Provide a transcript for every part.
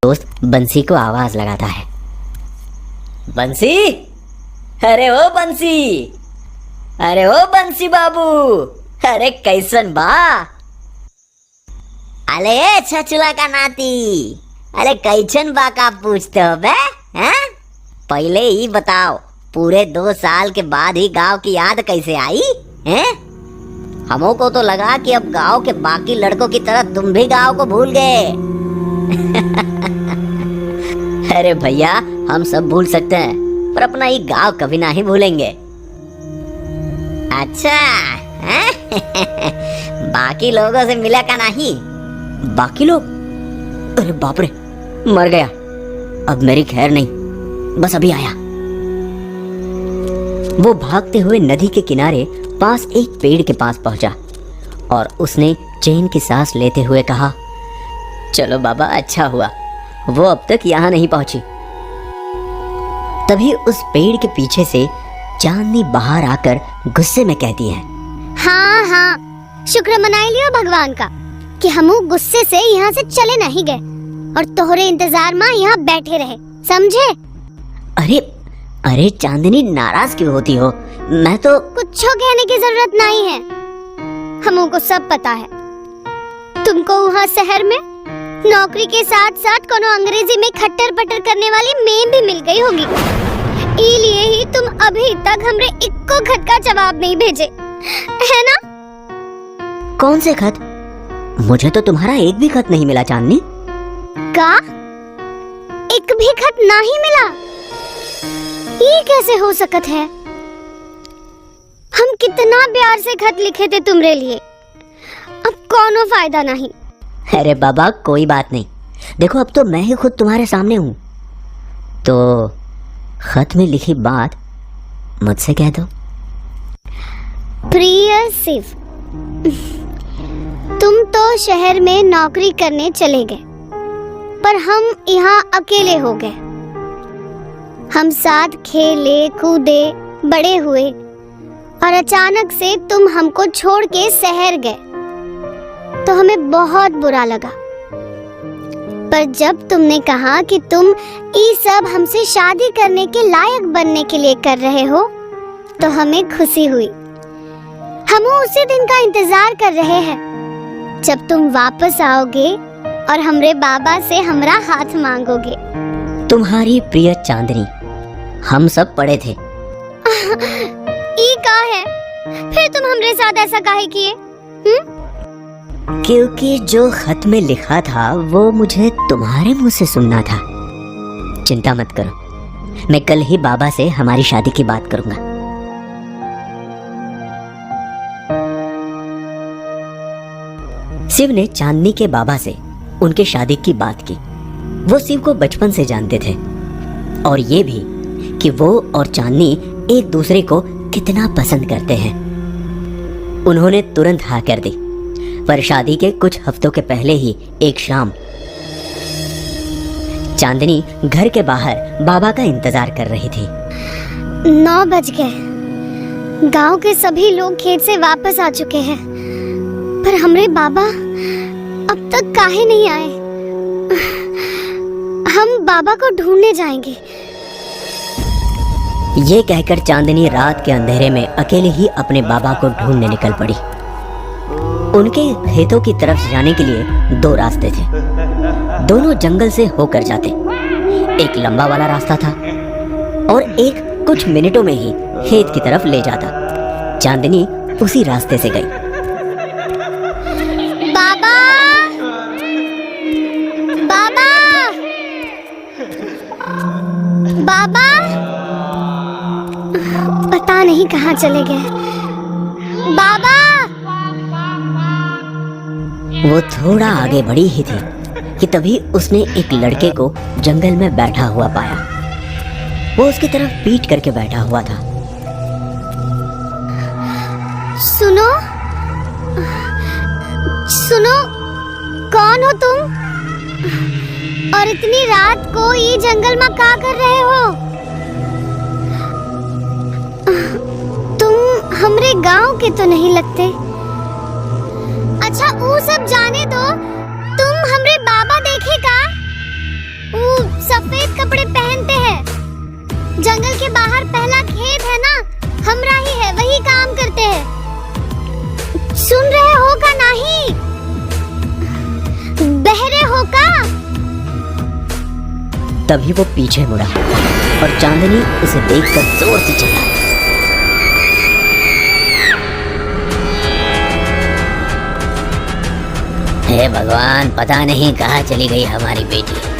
दोस्त बंसी को आवाज लगाता है। बंसी, अरे ओ बंसी, अरे ओ बंसी बाबू, अरे कैसन बा? अरे छचुला का नाती, अरे कैसन बा का पूछते हो बे? हैं? पहले ही बताओ, पूरे 2 साल के बाद ही गांव की याद कैसे आई? हैं? हमों को तो लगा कि अब गांव के बाकी लड़कों की तरह तुम भी गांव को भूल गए। अरे भैया, हम सब भूल सकते हैं, पर अपना ये गांव कभी ना ही भूलेंगे। अच्छा, बाकी लोगों से मिला का नहीं? बाकी लोग? अरे बाप रे, मर गया। अब मेरी खैर नहीं, बस अभी आया। वो भागते हुए नदी के किनारे पास एक पेड़ के पास पहुंचा और उसने चैन की सांस लेते हुए कहा, चलो बाबा, अच्छा हुआ वो अब तक यहाँ नहीं पहुंची। तभी उस पेड़ के पीछे से चांदनी बाहर आकर गुस्से में कहती है, हाँ हाँ, शुक्र मनाई लियो भगवान का कि हम गुस्से से यहाँ से चले नहीं गए और तोहरे इंतजार में यहाँ बैठे रहे, समझे? अरे अरे चांदनी, नाराज क्यों होती हो? मैं तो कुछ कहने की जरूरत नहीं है, हमको सब पता है। तुमको वहाँ शहर में नौकरी के साथ साथ कोनो अंग्रेजी में खट्टर पटर करने वाली मेम भी मिल गई होगी, इसलिए ही तुम अभी तक हमरे इक्को खत का जवाब नहीं भेजे, है ना? कौन से खत? मुझे तो तुम्हारा एक भी खत नहीं मिला चांदनी। का? एक भी खत नहीं मिला? ये कैसे हो सकत है? हम कितना प्यार से खत लिखे थे तुम्हारे लिए, अब कोनो फायदा नहीं। अरे बाबा, कोई बात नहीं, देखो अब तो मैं ही खुद तुम्हारे सामने हूँ, तो खत में लिखी बात मुझसे कह दो। प्रिय शिव, तुम तो शहर में नौकरी करने चले गए, पर हम यहाँ अकेले हो गए। हम साथ खेले कूदे बड़े हुए और अचानक से तुम हमको छोड़ के शहर गए, तो हमें बहुत बुरा लगा। पर जब तुमने कहा कि तुम ये सब हमसे शादी करने के लायक बनने के लिए कर रहे हो, तो हमें खुशी हुई। हम उसी दिन का इंतजार कर रहे हैं जब तुम वापस आओगे और हमरे बाबा से हमरा हाथ मांगोगे। तुम्हारी प्रिय चांदनी, हम सब पढ़े थे। ई का है? फिर तुम हमरे साथ ऐसा काहे किए? क्योंकि जो खत में लिखा था वो मुझे तुम्हारे मुंह से सुनना था। चिंता मत करो, मैं कल ही बाबा से हमारी शादी की बात करूंगा। शिव ने चांदनी के बाबा से उनके शादी की बात की। वो शिव को बचपन से जानते थे और ये भी कि वो और चांदनी एक दूसरे को कितना पसंद करते हैं। उन्होंने तुरंत हाँ कर दी। पर शादी के कुछ हफ्तों के पहले ही एक शाम चांदनी घर के बाहर बाबा का इंतजार कर रही थी। 9 बज गए। गांव के सभी लोग खेत से वापस आ चुके हैं, पर हमरे बाबा अब तक काहे नहीं आए? हम बाबा को ढूंढने जाएंगे। ये कहकर चांदनी रात के अंधेरे में अकेले ही अपने बाबा को ढूंढने निकल पड़ी। उनके खेतों की तरफ जाने के लिए 2 रास्ते थे, दोनों जंगल से होकर जाते। एक लंबा वाला रास्ता था और एक कुछ मिनटों में ही खेत की तरफ ले जाता। चांदनी उसी रास्ते से गई। बाबा, बाबा, बाबा, पता नहीं कहाँ चले गए। बाबा! वो थोड़ा आगे बढ़ी ही थी कि तभी उसने एक लड़के को जंगल में बैठा हुआ पाया। वो उसकी तरफ पीठ करके बैठा हुआ था। सुनो, सुनो, कौन हो तुम? और इतनी रात को ये जंगल में क्या कर रहे हो? तुम हमरे गांव के तो नहीं लगते। अच्छा, वो सब जाने दो, तुम हमरे बाबा देखे का? सफेद कपड़े पहनते हैं। जंगल के बाहर पहला खेत है ना, हमरा ही है, वही काम करते हैं। सुन रहे हो का नहीं? बहरे हो का? तभी वो पीछे मुड़ा और चांदनी उसे देखकर जोर से चिल्लाई। हे भगवान, पता नहीं कहाँ चली गई हमारी बेटी।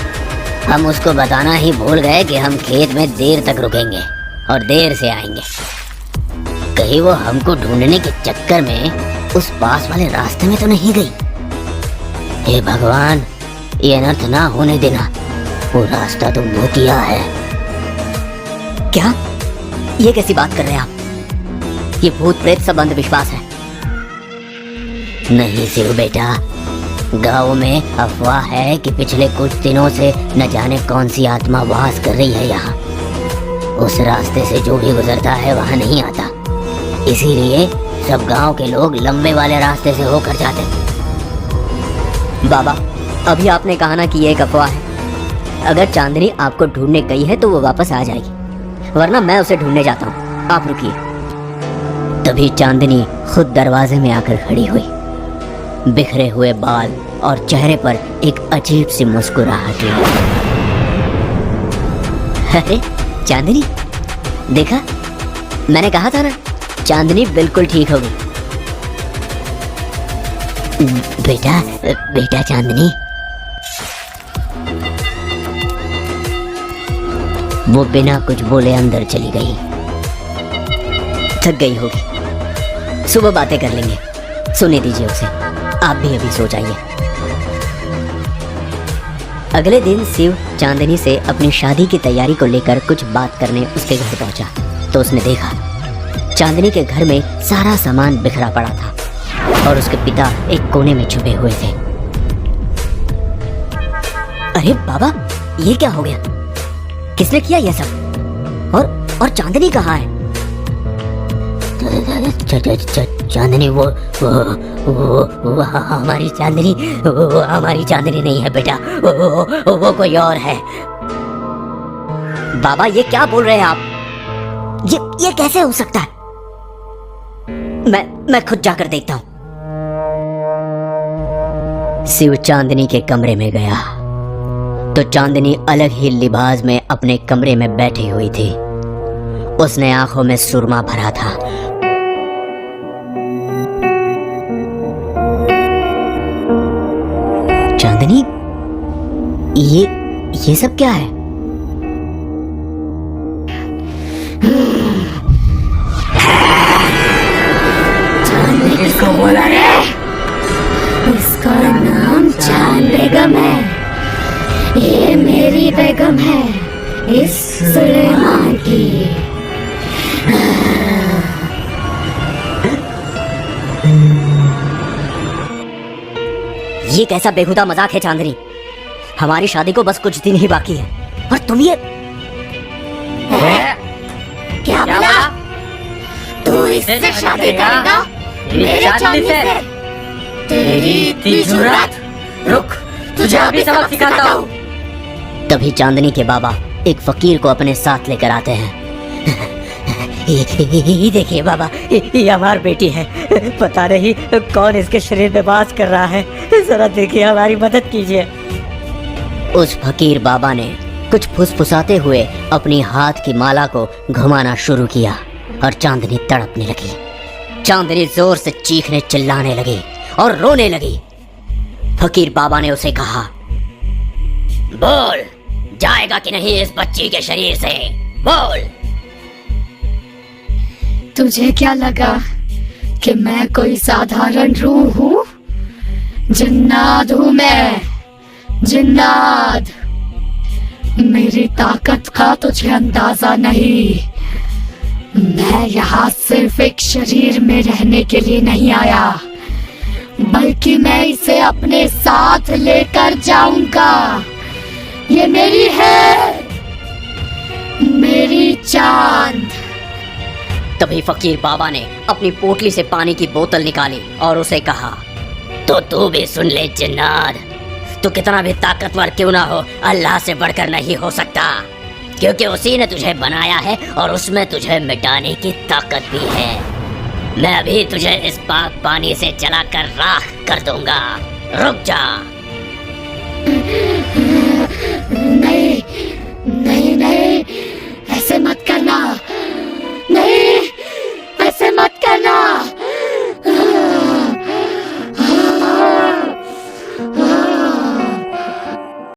हम उसको बताना ही भूल गए कि हम खेत में देर तक रुकेंगे और देर से आएंगे। कहीं वो हमको ढूंढने के चक्कर में उस पास वाले रास्ते में तो नहीं गई। हे भगवान, ये अनर्थ ना होने देना। वो रास्ता तो भूतिया है। क्या? ये कैसी बात कर रहे हैं आप? ये भूत प्रेत सब अंधविश्वास है। नहीं शिव बेटा, गांव में अफवाह है कि पिछले कुछ दिनों से न जाने कौन सी आत्मा वास कर रही है यहाँ। उस रास्ते से जो भी गुजरता है वहाँ नहीं आता, इसीलिए सब गांव के लोग लंबे वाले रास्ते से होकर जाते। बाबा, अभी आपने कहा ना कि ये एक अफवाह है। अगर चांदनी आपको ढूंढने गई है तो वो वापस आ जाएगी, वरना मैं उसे ढूंढने जाता हूँ। आप रुकिए। तभी चांदनी खुद दरवाजे में आकर खड़ी हुई। बिखरे हुए बाल और चेहरे पर एक अजीब सी मुस्कुराहट। अरे चांदनी, देखा, मैंने कहा था ना, चांदनी बिल्कुल ठीक होगी। बेटा बेटा चांदनी। वो बिना कुछ बोले अंदर चली गई। थक गई होगी, सुबह बातें कर लेंगे। सुने दीजिए उसे, आप भी अभी सो जाइए। अगले दिन शिव चांदनी से अपनी शादी की तैयारी को लेकर कुछ बात करने उसके घर पहुंचा तो उसने देखा चांदनी के घर में सारा सामान बिखरा पड़ा था और उसके पिता एक कोने में छुपे हुए थे। अरे बाबा, ये क्या हो गया? किसने किया ये सब? और चांदनी कहाँ है? चांदनी वो हमारी चांदनी, वो हमारी चांदनी नहीं है बेटा, वो कोई और है। बाबा, ये क्या बोल रहे हैं आप? ये कैसे हो सकता है? मैं खुद जाकर देखता हूं। शिव चांदनी के कमरे में गया तो चांदनी अलग ही लिबास में अपने कमरे में बैठी हुई थी। उसने आंखों में सुरमा भरा था। चांदनी, ये सब क्या है? चांद किसको बोला रे? इसका नाम चांद बेगम है। ये मेरी बेगम है, इस सुलेमान की। ये कैसा बेहुदा मजाक है चांदनी? हमारी शादी को बस कुछ दिन ही बाकी है और तुम ये क्या बोला? तू इससे शादी करेगा? मेरे चांदनी से? तेरी इतनी जुर्रत? रुक, तुझे अभी सबक सिखाता हूँ। तभी चांदनी के बाबा एक फकीर को अपने साथ लेकर आते हैं। ये देखिए बाबा, ये हमारी बेटी है। पता नहीं कौन इसके शरीर में वास कर रहा है। जरा देखिए, हमारी मदद कीजिए। उस फकीर बाबा ने कुछ फुसफुसाते हुए अपनी हाथ की माला को घुमाना शुरू किया और चांदनी तड़पने लगी। चांदनी जोर से चीखने चिल्लाने लगी और रोने लगी। फकीर बाबा ने उसे कहा, बोल, जाएगा कि नहीं इस बच्ची के शरीर से? बोल। तुझे क्या लगा कि मैं कोई साधारण रूह हूँ? जिन्नात हूँ मैं, जिन्नात। मेरी ताकत का तुझे अंदाजा नहीं। मैं यहाँ सिर्फ एक शरीर में रहने के लिए नहीं आया, बल्कि मैं इसे अपने साथ लेकर जाऊंगा। ये मेरी है, मेरी चांद। तभी फकीर बाबा ने अपनी पोटली से पानी की बोतल निकाली और उसे कहा, तो तू भी सुन ले जिन्नात, तू कितना भी ताकतवर क्यों ना हो, अल्लाह से बढ़कर नहीं हो सकता, क्योंकि उसी ने तुझे बनाया है और उसमें तुझे मिटाने की ताकत भी है। मैं अभी तुझे इस पाक पानी से जलाकर राख कर दूंगा। रुक जा। नहीं